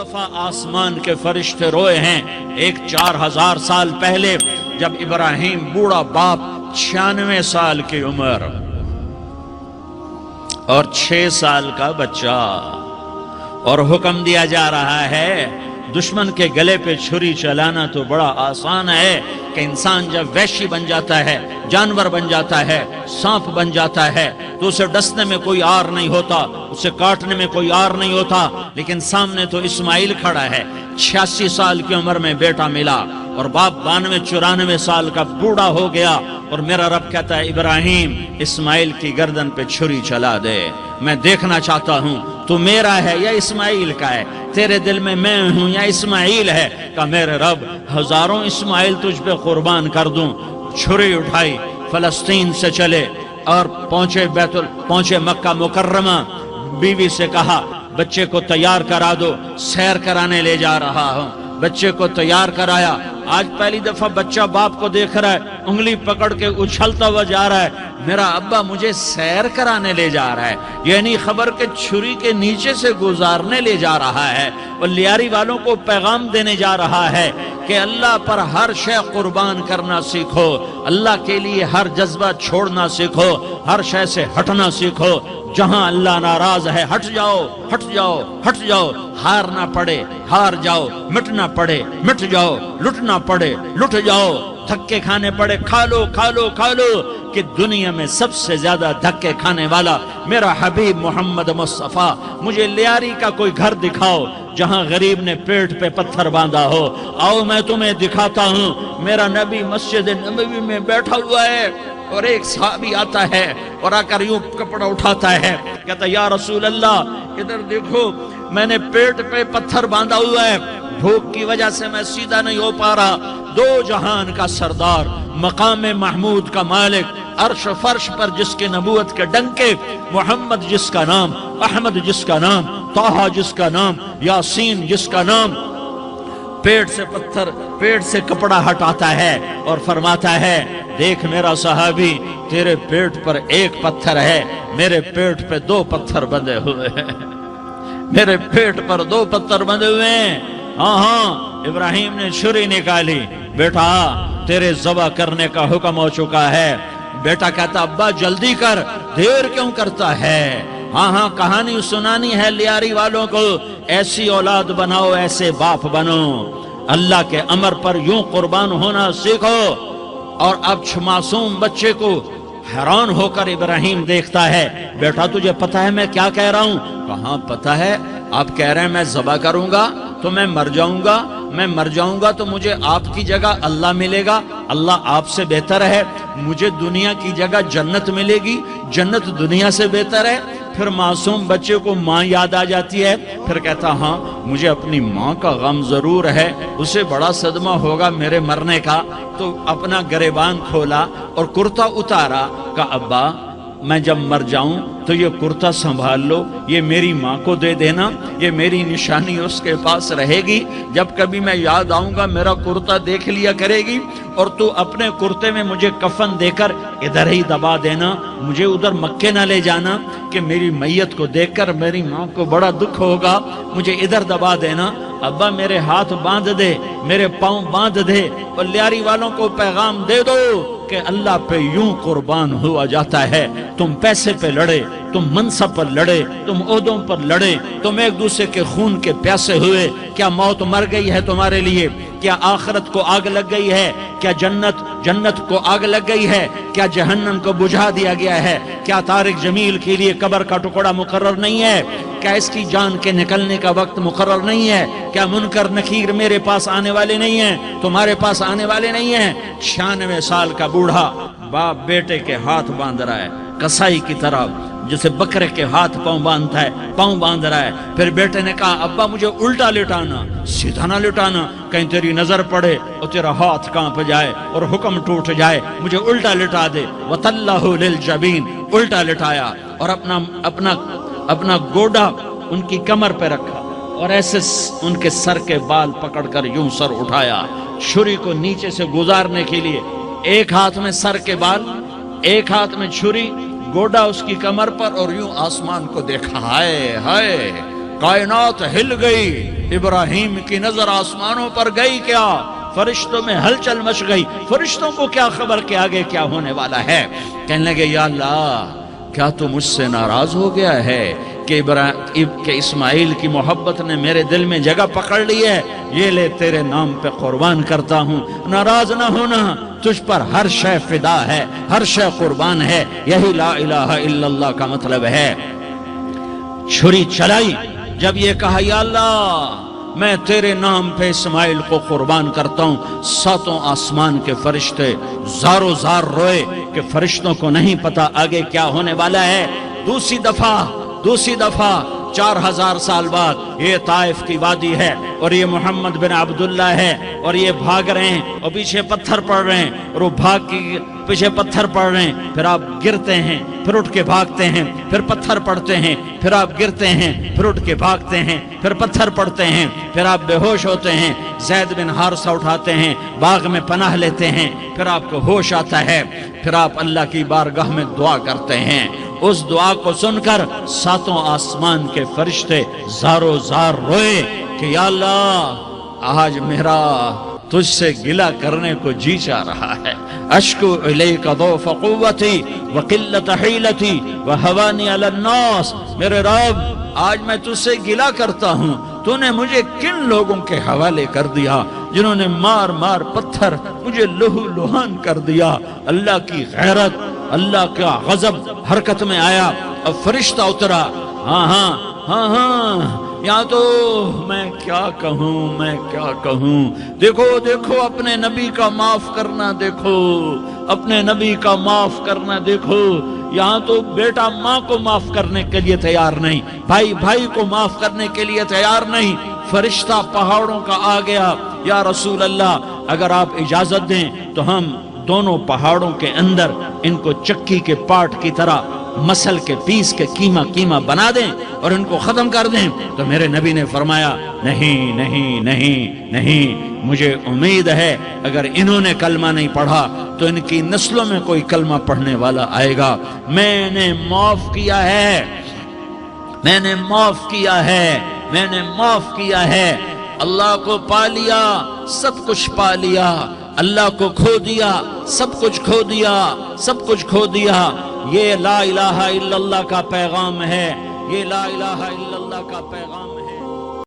दफा आसमान के फरिश्ते रोए हैं। एक 4000 साल पहले जब इब्राहिम बूढ़ा बाप 96 साल की उम्र और 6 साल का बच्चा, और हुक्म दिया जा रहा है दुश्मन के गले पे छुरी चलाना तो बड़ा आसान है कि इंसान जब वैशी बन जाता है, जानवर बन जाता है, सांप बन जाता है, तो उसे डसने में कोई आर नहीं होता, उसे काटने में कोई आर नहीं होता। लेकिन सामने तो इस्माइल खड़ा है, 86 साल की उम्र में बेटा मिला और बाप 92-94 साल का बूढ़ा हो गया, और मेरा रब कहता है इब्राहिम इस्माइल की गर्दन पे छुरी चला दे। मैं देखना चाहता हूं तू मेरा है या इस्माइल का है, तेरे दिल में मैं हूं या इस्माइल है। का मेरे रब हजारों इस्माइल तुझ पे कुर्बान कर दूं। छुरी उठाई, फलस्तीन से चले और पहुंचे मक्का मुकर्रमा। बीवी से कहा बच्चे को तैयार करा दो, सैर कराने ले जा रहा हूं। बच्चे को तैयार कराया। आज पहली दफा बच्चा बाप को देख रहा है, उंगली पकड़ के उछलता हुआ जा रहा है, मेरा अब्बा मुझे सैर कराने ले जा रहा है, ये नहीं खबर के छुरी के नीचे से गुजारने ले जा रहा है। और लियारी वालों को पैगाम देने जा रहा है कि अल्लाह पर हर शय कुर्बान करना सीखो, अल्लाह के लिए हर जज्बा छोड़ना सीखो, हर शय से हटना सीखो। जहां अल्लाह नाराज है हट जाओ, हट जाओ, हट जाओ। हार ना पड़े हार जाओ, मिटना पड़े मिट जाओ, लुटना पड़े लुट जाओ, धक्के खाने पड़े खा लो खा लो खा लो। कि दुनिया में सबसे ज्यादा धक्के खाने वाला मेरा हबीब मोहम्मद मुस्तफा। मुझे लियारी का कोई घर दिखाओ जहां गरीब ने पेट पे पत्थर बांधा हो। आओ मैं तुम्हें दिखाता हूं। मेरा नबी मस्जिद नबवी में बैठा हुआ है और एक सहाबी आता है और आकर यूं कपड़ा उठाता है, कहता या रसूल अल्लाह इधर देखो, मैंने पेट पे पत्थर बांधा हुआ है, भूख की वजह से मैं सीधा नहीं हो पा रहा। दो जहान का सरदार, मकाम महमूद का मालिक, अर्श फर्श पर जिसके नबूवत के डंके, मोहम्मद जिसका नाम, अहमद जिसका नाम, ताहा जिसका नाम, यासीन जिसका नाम, पेट से पत्थर, पेट से कपड़ा हटाता है और फरमाता है देख मेरा सहाबी, तेरे पेट पर एक पत्थर है, मेरे पेट पे 2 पत्थर बंधे हुए हैं। मेरे पेट पर 2 पत्थर बंधे हुए हैं। हाँ, इब्राहिम ने छुरी निकाली, बेटा तेरे ज़बह करने का हुक्म हो चुका है। बेटा कहता अब्बा जल्दी कर, देर क्यों करता है। हाँ, कहानी सुनानी है लियारी वालों को, ऐसी औलाद बनाओ, ऐसे बाप बनो, अल्लाह के अमर पर यूं कुर्बान होना सीखो। और अब मासूम बच्चे को हैरान होकर इब्राहिम देखता है, बेटा तुझे पता है मैं क्या कह रहा हूं। कहां पता है, आप कह रहे हैं मैं ज़बह करूंगा तो मैं मर जाऊंगा, मैं मर जाऊंगा तो मुझे आपकी जगह अल्लाह मिलेगा, अल्लाह आपसे बेहतर है, मुझे दुनिया की जगह जन्नत मिलेगी, जन्नत दुनिया से बेहतर है। फिर मासूम बच्चे को माँ याद आ जाती है, फिर कहता हाँ मुझे अपनी माँ का गम जरूर है, उसे बड़ा सदमा होगा मेरे मरने का। तो अपना गिरेबान खोला और कुर्ता उतारा, का अब्बा मैं जब मर जाऊं तो ये कुर्ता संभाल लो, ये मेरी माँ को दे देना, ये मेरी निशानी उसके पास रहेगी, जब कभी मैं याद आऊंगा मेरा कुर्ता देख लिया करेगी, और तू अपने कुर्ते में मुझे कफन देकर इधर ही दबा देना, मुझे उधर मक्के ना ले जाना कि मेरी मैयत को देखकर मेरी माँ को बड़ा दुख होगा, मुझे इधर दबा देना। अब्बा मेरे हाथ बांध दे, मेरे पाँव बांध दे, और लियारी वालों को पैगाम दे दो कि अल्लाह पे यूं कुर्बान हुआ जाता है। तुम पैसे पे लड़े, तुम मनसब पर लड़े, तुम ओहदों पर लड़े, तुम एक दूसरे के खून के प्यासे हुए। क्या मौत मर गई है तुम्हारे लिए? क्या आखिरत को आग लग गई है? क्या जन्नत को आग लग गई है? क्या जहन्नम को बुझा दिया गया है? क्या तारिक जमील के लिए कब्र का टुकड़ा मुकर्रर नहीं है? क्या इसकी जान के निकलने का वक्त मुकर्रर नहीं है? क्या मुनकर नकीर मेरे पास आने वाले नहीं हैं, तुम्हारे पास आने वाले नहीं हैं? 96 साल का बूढ़ा बाप बेटे के हाथ बांध रहा है, कसाई की तरह, जैसे बकरे के हाथ पांव बांधता है, पांव बांध रहा है। फिर बेटे ने कहा अब्बा मुझे उल्टा लिटाना, सीधा ना लिटाना, कहीं तेरी नजर पड़े और तेरा हाथ कांप जाए और हुक्म टूट जाए, मुझे उल्टा लिटा दे। वतल्लाहु लिल जबीन, उल्टा लिटाया और अपना गोडा उनकी कमर पे रखा और ऐसे उनके सर के बाल पकड़कर यूं सर उठाया, छुरी को नीचे से गुजारने के लिए। एक हाथ में सर के बाल, एक हाथ में छुरी, गोडा उसकी कमर पर, और यूं आसमान को देखा। हाय हाय, कायनात हिल गई, इब्राहिम की नजर आसमानों पर गई क्या? फरिश्तों में हलचल मच गई। फरिश्तों को क्या खबर कि आगे क्या होने वाला है? कहने लगे या अल्लाह, क्या तू मुझसे नाराज हो गया है कि इस्माइल की मोहब्बत ने मेरे दिल में जगह पकड़ ली है? ये ले तेरे नाम पे कुर्बान करता हूँ, नाराज ना होना, तुझ पर हर शय फिदा है, हर शय कुर्बान है। यही ला इलाहा इल्लल्लाह का मतलब है। छुरी चलाई, जब ये कहा या अल्लाह मैं तेरे नाम पे इस्माइल को कुर्बान करता हूं, सातों आसमान के फरिश्ते ज़ारो ज़ार रोए कि फरिश्तों को नहीं पता आगे क्या होने वाला है। दूसरी दफा 4000 साल बाद ये ताइफ की वादी है और ये मोहम्मद बिन अब्दुल्ला है और ये भाग रहे हैं और पीछे पत्थर पड़ रहे हैं और वो भाग के पीछे पत्थर पड़ रहे हैं। फिर आप गिरते हैं, फिर उठ के भागते हैं, फिर पत्थर पड़ते हैं, फिर आप गिरते हैं, फिर उठ के भागते हैं, फिर पत्थर पड़ते हैं, फिर आप बेहोश होते हैं, ज़ैद बिन हारिसा उठाते हैं, बाग में पनाह लेते हैं, फिर आपको होश आता है, फिर आप अल्लाह की बारगाह में दुआ करते हैं। उस दुआ को सुनकर सातों आसमान के फरिश्ते ज़ारो ज़ार रोए कि या अल्लाह आज मेरा तुझसे गिला करने को जी चाह रहा है। अश्कु इलैका ज़ौफ़ क़ुव्वती व क़िल्लतहीलती व हवानी अला अन्नास। मेरे रब, आज मैं तुझसे गिला करता हूँ, तूने मुझे किन लोगों के हवाले कर दिया जिन्होंने मार मार पत्थर मुझे लहू लुहान कर दिया। अल्लाह की गैरत, अल्लाह का गजब हरकत में आया। अब फरिश्ता उतरा, हाँ, या तो मैं क्या कहूँ। देखो अपने नबी का माफ करना, अपने नबी का माफ करना। देखो यहाँ तो बेटा माँ को माफ करने के लिए तैयार नहीं, भाई को माफ करने के लिए तैयार नहीं। फरिश्ता पहाड़ों का आ गया, या रसूल अल्लाह अगर आप इजाजत दें तो हम दोनों पहाड़ों के अंदर इनको चक्की के पाट की तरह मसल के पीस के कीमा बना दें और इनको खत्म कर दें। तो मेरे नबी ने फरमाया नहीं, मुझे उम्मीद है अगर इन्होंने कलमा नहीं पढ़ा तो इनकी नस्लों में कोई कलमा पढ़ने वाला आएगा। मैंने माफ किया है। अल्लाह को पा लिया, सब कुछ पा लिया। अल्लाह को खो दिया, सब कुछ खो दिया। ये ला इलाहा इल्लल्लाह का पैगाम है, ये ला इलाहा इल्लल्लाह का पैगाम है।